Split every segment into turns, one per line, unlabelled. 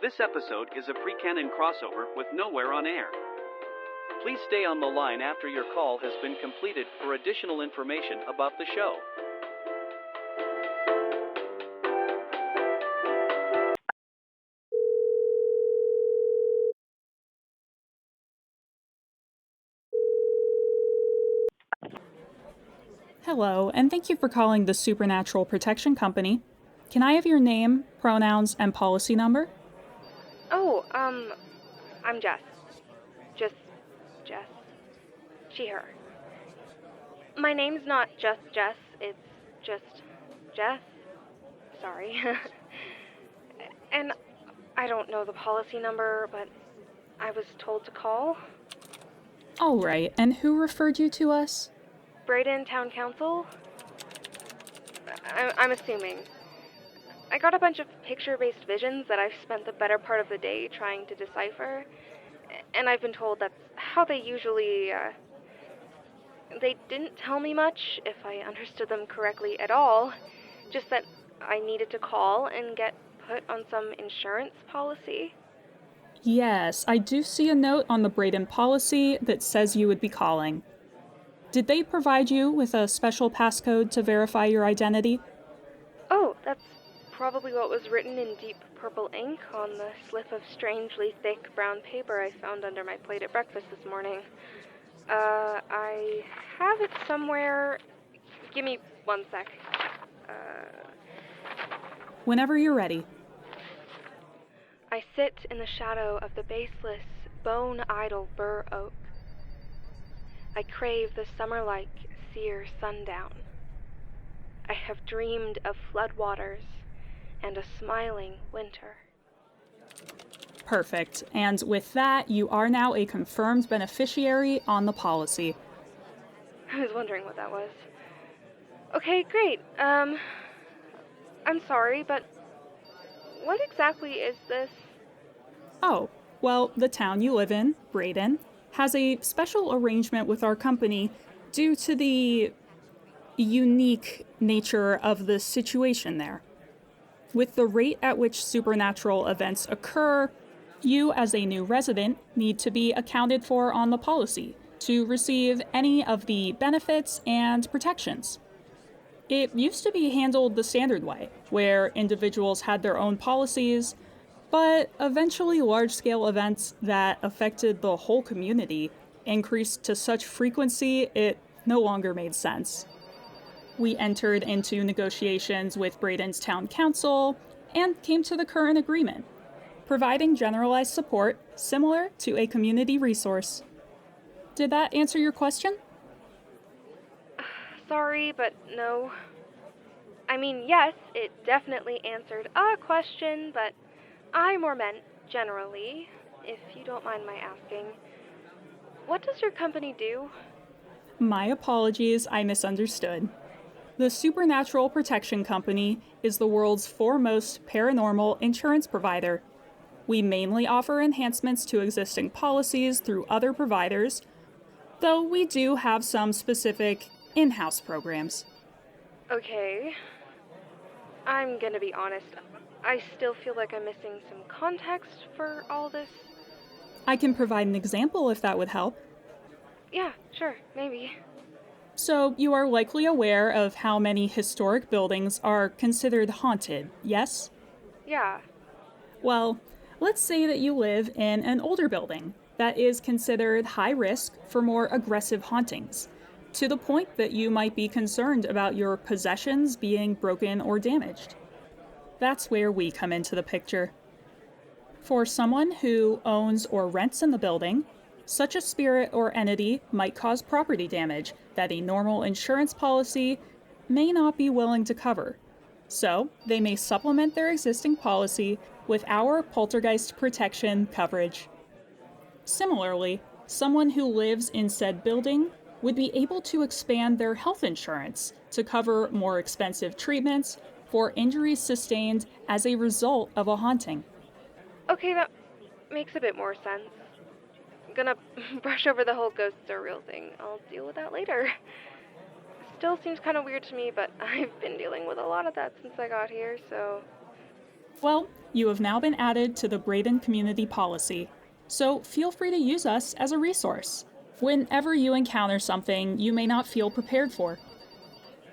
This episode is a Pre-Canon crossover with Nowhere on Air. Please stay on the line after your call has been completed for additional information about the show.
Hello, and thank you for calling the Supernatural Protection Company. Can I have your name, pronouns, and policy number?
Oh, I'm Jess. Just Jess. She, her. My name's not just Jess, it's just Jess. Sorry. And I don't know the policy number, but I was told to call.
All right, and who referred you to us?
Braedon Town Council? I'm assuming. I got a bunch of picture-based visions that I've spent the better part of the day trying to decipher, and I've been told that's how they usually, They didn't tell me much, if I understood them correctly at all, just that I needed to call and get put on some insurance policy.
Yes, I do see a note on the Braedon policy that says you would be calling. Did they provide you with a special passcode to verify your identity?
Oh, that's probably what was written in deep purple ink on the slip of strangely thick brown paper I found under my plate at breakfast this morning. I have it somewhere. Give me 1 sec.
Whenever you're ready.
I sit in the shadow of the baseless, bone-idle bur oak. I crave the summer-like, sear sundown. I have dreamed of floodwaters and a smiling winter.
Perfect. And with that, you are now a confirmed beneficiary on the policy.
I was wondering what that was. Okay, great. I'm sorry, but what exactly is this?
Oh, well, the town you live in, Braedon, has a special arrangement with our company due to the unique nature of the situation there. With the rate at which supernatural events occur, you as a new resident need to be accounted for on the policy to receive any of the benefits and protections. It used to be handled the standard way, where individuals had their own policies, but eventually large-scale events that affected the whole community increased to such frequency it no longer made sense. We entered into negotiations with Braedon's town council and came to the current agreement, providing generalized support similar to a community resource. Did that answer your question?
Sorry, but no. I mean, yes, it definitely answered a question, but I more meant generally, if you don't mind my asking. What does your company do?
My apologies, I misunderstood. The Supernatural Protection Company is the world's foremost paranormal insurance provider. We mainly offer enhancements to existing policies through other providers, though we do have some specific in-house programs.
Okay. I'm gonna be honest. I still feel like I'm missing some context for all this.
I can provide an example if that would help.
Yeah, sure, maybe.
So, you are likely aware of how many historic buildings are considered haunted, yes?
Yeah.
Well, let's say that you live in an older building that is considered high risk for more aggressive hauntings, to the point that you might be concerned about your possessions being broken or damaged. That's where we come into the picture. For someone who owns or rents in the building, such a spirit or entity might cause property damage that a normal insurance policy may not be willing to cover. So, they may supplement their existing policy with our poltergeist protection coverage. Similarly, someone who lives in said building would be able to expand their health insurance to cover more expensive treatments for injuries sustained as a result of a haunting.
Okay, that makes a bit more sense. Gonna brush over the whole ghosts are real thing. I'll deal with that later. Still seems kind of weird to me, but I've been dealing with a lot of that since I got here, so...
Well, you have now been added to the Braedon community policy, so feel free to use us as a resource whenever you encounter something you may not feel prepared for.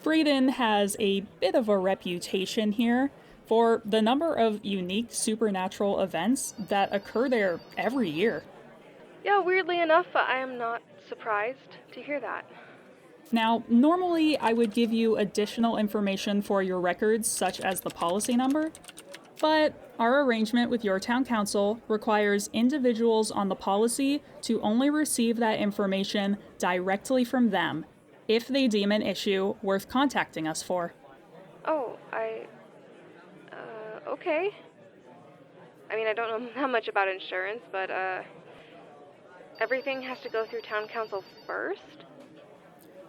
Braedon has a bit of a reputation here for the number of unique supernatural events that occur there every year.
Yeah, weirdly enough, I am not surprised to hear that.
Now, normally I would give you additional information for your records, such as the policy number, but our arrangement with your town council requires individuals on the policy to only receive that information directly from them if they deem an issue worth contacting us for.
Oh, okay. I mean, I don't know that much about insurance, but, everything has to go through town council first?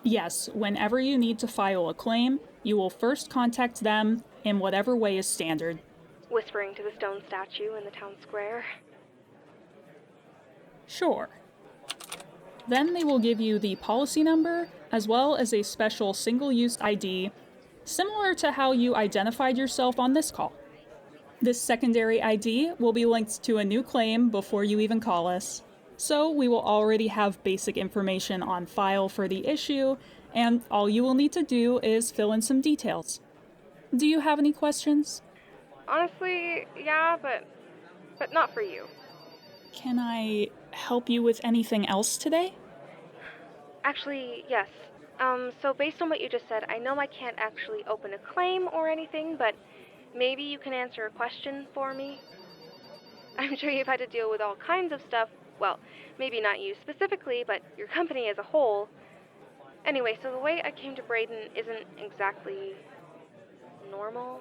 Yes, whenever you need to file a claim, you will first contact them in whatever way is standard.
Whispering to the stone statue in the town square.
Sure. Then they will give you the policy number, as well as a special single-use ID, similar to how you identified yourself on this call. This secondary ID will be linked to a new claim before you even call us, so we will already have basic information on file for the issue, and all you will need to do is fill in some details. Do you have any questions?
Honestly, yeah, but not for you.
Can I help you with anything else today?
Actually, yes. So based on what you just said, I know I can't actually open a claim or anything, but maybe you can answer a question for me? I'm sure you've had to deal with all kinds of stuff. Well, maybe not you specifically, but your company as a whole. Anyway, so the way I came to Braedon isn't exactly normal.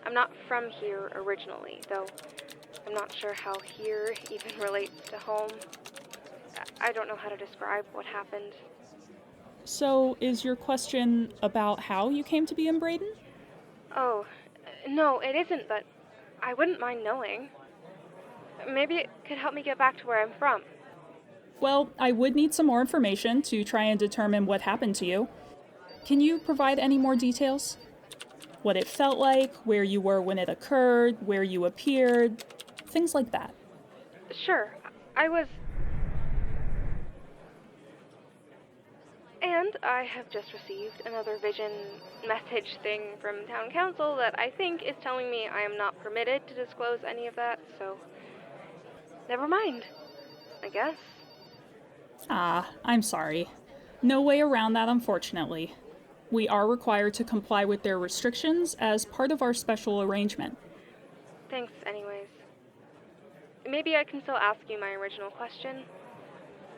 I'm not from here originally, though I'm not sure how here even relates to home. I don't know how to describe what happened.
So, is your question about how you came to be in Braedon?
Oh, no, it isn't, but I wouldn't mind knowing. Maybe it could help me get back to where I'm from.
Well, I would need some more information to try and determine what happened to you. Can you provide any more details? What it felt like, where you were when it occurred, where you appeared, things like that.
Sure, I was... And I have just received another vision message thing from town council that I think is telling me I am not permitted to disclose any of that, so... Never mind, I guess.
Ah, I'm sorry. No way around that, unfortunately. We are required to comply with their restrictions as part of our special arrangement.
Thanks, anyways. Maybe I can still ask you my original question.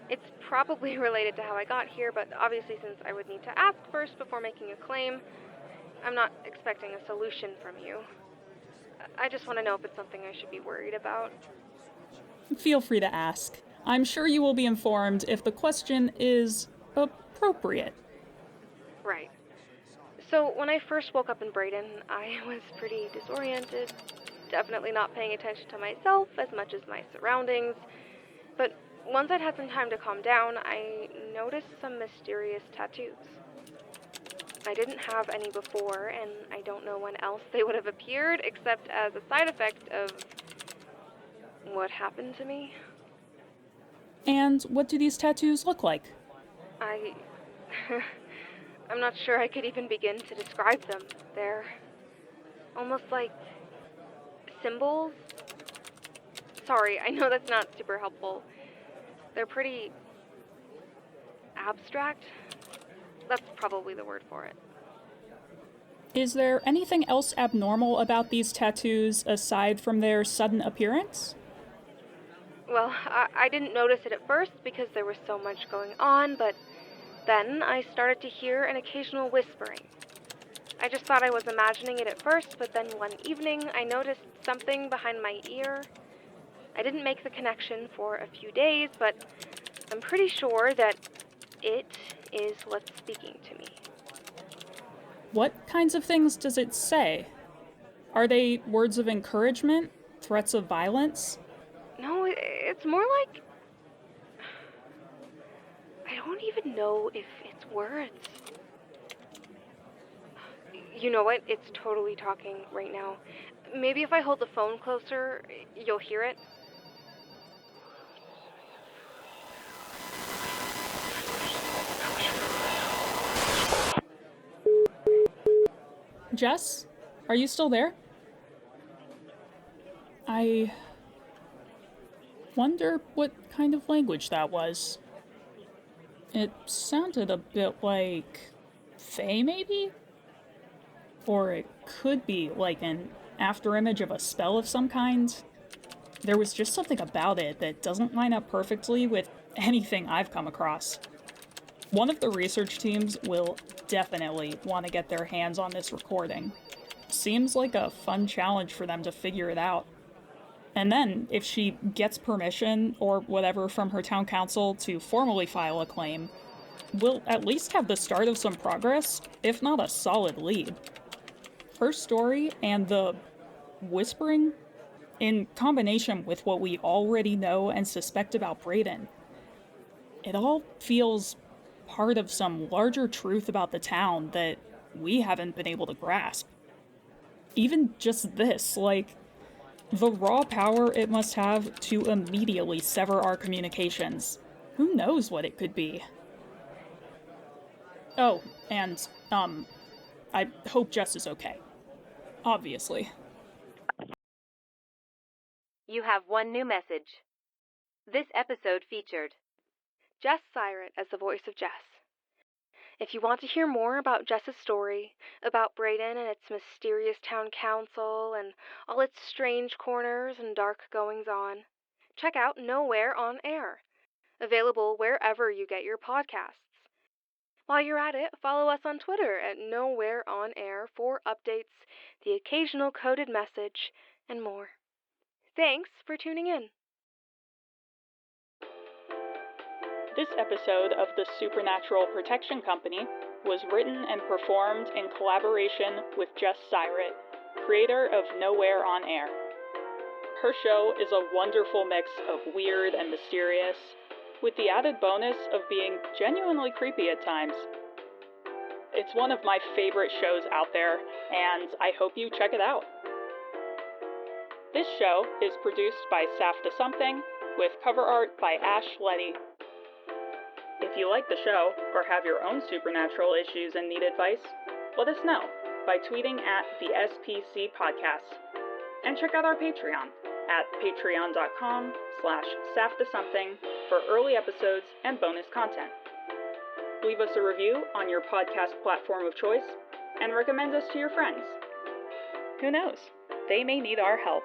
It's probably related to how I got here, but obviously since I would need to ask first before making a claim, I'm not expecting a solution from you. I just want to know if it's something I should be worried about.
Feel free to ask. I'm sure you will be informed if the question is appropriate.
Right. So when I first woke up in Braedon, I was pretty disoriented, definitely not paying attention to myself as much as my surroundings, but once I'd had some time to calm down, I noticed some mysterious tattoos. I didn't have any before, and I don't know when else they would have appeared, except as a side effect of what happened to me.
And what do these tattoos look like?
I'm not sure I could even begin to describe them. They're almost like symbols. Sorry, I know that's not super helpful. They're pretty abstract. That's probably the word for it.
Is there anything else abnormal about these tattoos aside from their sudden appearance?
Well, I didn't notice it at first because there was so much going on, but then I started to hear an occasional whispering. I just thought I was imagining it at first, but then one evening I noticed something behind my ear. I didn't make the connection for a few days, but I'm pretty sure that it is what's speaking to me.
What kinds of things does it say? Are they words of encouragement? Threats of violence?
No, it's more like... I don't even know if it's words. You know what? It's totally talking right now. Maybe if I hold the phone closer, you'll hear it?
Jess? Are you still there? I wonder what kind of language that was. It sounded a bit like Fae, maybe? Or it could be like an afterimage of a spell of some kind. There was just something about it that doesn't line up perfectly with anything I've come across. One of the research teams will definitely want to get their hands on this recording. Seems like a fun challenge for them to figure it out. And then, if she gets permission or whatever from her town council to formally file a claim, we'll at least have the start of some progress, if not a solid lead. Her story and the whispering, in combination with what we already know and suspect about Braedon, it all feels part of some larger truth about the town that we haven't been able to grasp. Even just this, like, the raw power it must have to immediately sever our communications. Who knows what it could be? Oh, and, I hope Jess is okay. Obviously.
You have one new message. This episode featured
Jess Syratt as the voice of Jess. If you want to hear more about Jess's story, about Braedon and its mysterious town council, and all its strange corners and dark goings-on, check out Nowhere on Air, available wherever you get your podcasts. While you're at it, follow us on Twitter at Nowhere on Air for updates, the occasional coded message, and more. Thanks for tuning in.
This episode of the Supernatural Protection Company was written and performed in collaboration with Jess Syratt, creator of Nowhere on Air. Her show is a wonderful mix of weird and mysterious, with the added bonus of being genuinely creepy at times. It's one of my favorite shows out there, and I hope you check it out. This show is produced by Safta Something, with cover art by Ash Leddy. If you like the show, or have your own supernatural issues and need advice, let us know by tweeting at the SPC Podcast. And check out our Patreon at patreon.com/saftasomething for early episodes and bonus content. Leave us a review on your podcast platform of choice, and recommend us to your friends. Who knows? They may need our help.